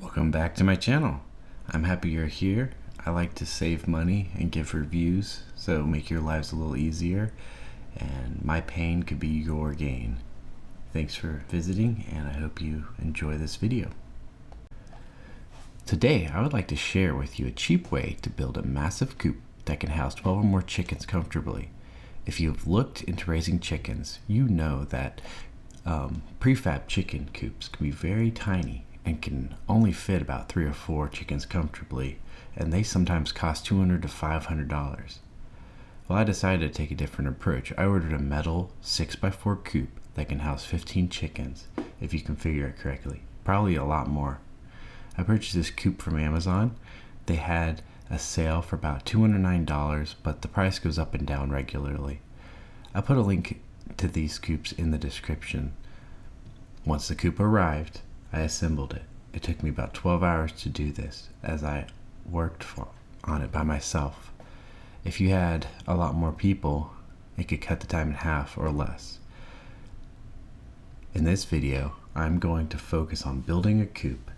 Welcome back to my channel. I'm happy you're here. I like to save money and give reviews, so make your lives a little easier, and my pain could be your gain. Thanks for visiting, and I hope you enjoy this video. Today, I would like to share with you a cheap way to build a massive coop that can house 12 or more chickens comfortably. If you have looked into raising chickens, you know that prefab chicken coops can be very tiny and can only fit about 3 or 4 chickens comfortably, and they sometimes cost $200 to $500. Well, I decided to take a different approach. I ordered a metal 6x4 coop that can house 15 chickens if you configure it correctly, probably a lot more. I purchased this coop from Amazon. They had a sale for about $209, but the price goes up and down regularly. I put a link to these coops in the description. Once the coop arrived, I assembled it. It took me about 12 hours to do this, as I worked on it by myself. If you had a lot more people, it could cut the time in half or less. In this video, I'm going to focus on building a coop,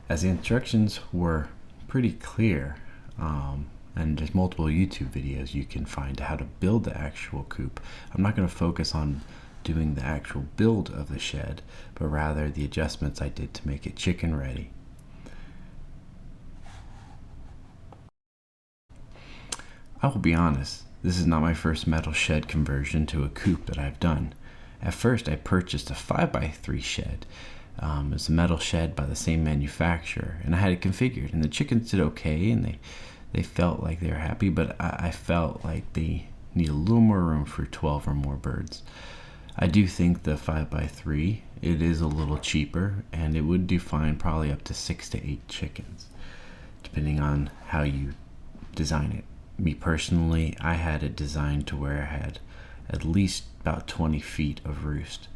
as the instructions were pretty clear, and there's multiple YouTube videos you can find how to build the actual coop. I'm not going to focus on doing the actual build of the shed, but rather the adjustments I did to make it chicken ready. I will be honest, this is not my first metal shed conversion to a coop that I've done. At first, I purchased a 5x3 shed. It's a metal shed by the same manufacturer, and I had it configured, and the chickens did okay, and they felt like they were happy, but I felt like they need a little more room for 12 or more birds. I do think the 5x3, it is a little cheaper, and it would do fine probably up to 6 to 8 chickens, depending on how you design it. Me personally, I had it designed to where I had at least about 20 feet of roost,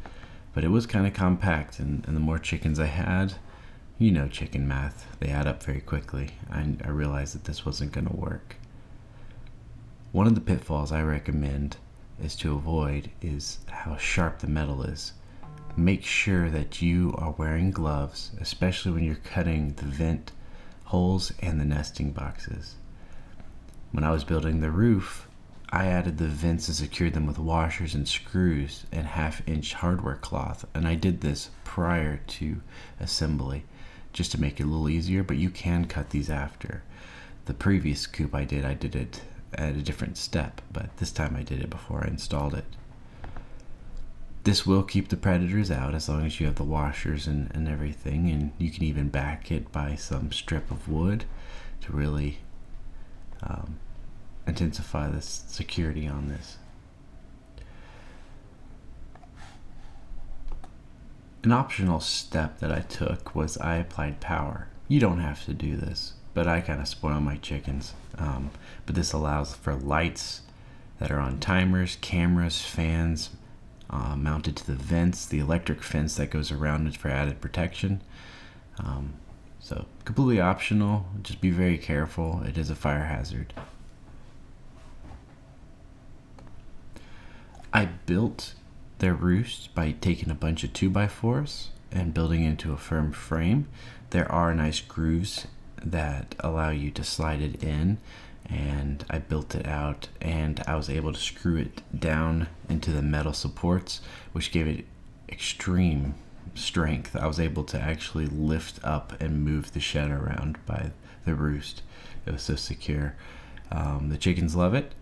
but it was kind of compact, and the more chickens I had, you know chicken math, they add up very quickly. I realized that this wasn't going to work. One of the pitfalls I recommend is to avoid is how sharp the metal is. Make sure that you are wearing gloves, especially when you're cutting the vent holes and the nesting boxes. When I was building the roof, I added the vents and secured them with washers and screws and 1/2-inch hardware cloth, and I did this prior to assembly just to make it a little easier, but you can cut these after. The previous coop I did it at a different step, but this time I did it before I installed it. This will keep the predators out as long as you have the washers and everything, and you can even back it by some strip of wood to really intensify the security on this. An optional step that I took was I applied power. You don't have to do this, but I kind of spoil my chickens. But this allows for lights that are on timers, cameras, fans mounted to the vents, the electric fence that goes around it for added protection. So completely optional, just be very careful. It is a fire hazard. I built their roost by taking a bunch of 2x4s and building into a firm frame. There are nice grooves that allow you to slide it in, and I built it out, and I was able to screw it down into the metal supports, which gave it extreme strength. I was able to actually lift up and move the shed around by the roost. It was so secure. The chickens love it.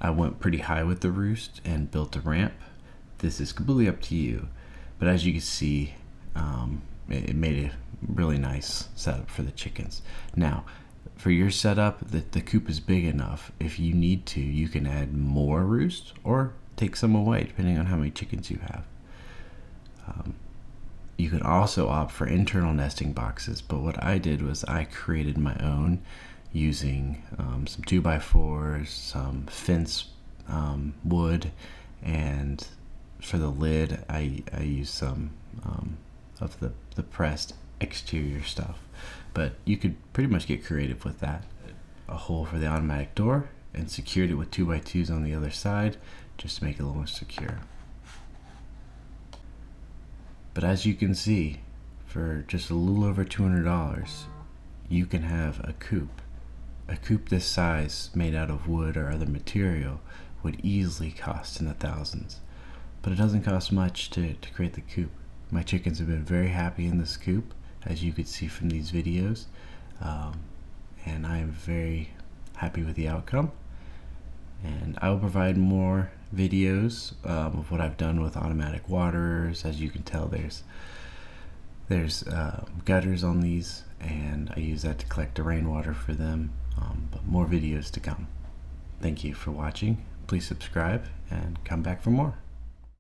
I went pretty high with the roost and built a ramp. This is completely up to you, but as you can see, it made a really nice setup for the chickens. Now, for your setup, the coop is big enough. If you need to, you can add more roost or take some away, depending on how many chickens you have. You can also opt for internal nesting boxes, but what I did was I created my own using some 2x4s, some fence wood, and for the lid I used some of the pressed exterior stuff. But you could pretty much get creative with that. A hole for the automatic door, and secured it with 2x2s on the other side just to make it a little more secure. But as you can see, for just a little over $200, you can have a coop. A coop this size, made out of wood or other material, would easily cost in the thousands. But it doesn't cost much to create the coop. My chickens have been very happy in this coop, as you could see from these videos, and I am very happy with the outcome. And I will provide more videos of what I've done with automatic waterers. As you can tell, there's gutters on these, and I use that to collect the rainwater for them. But more videos to come. Thank you for watching. Please subscribe and come back for more.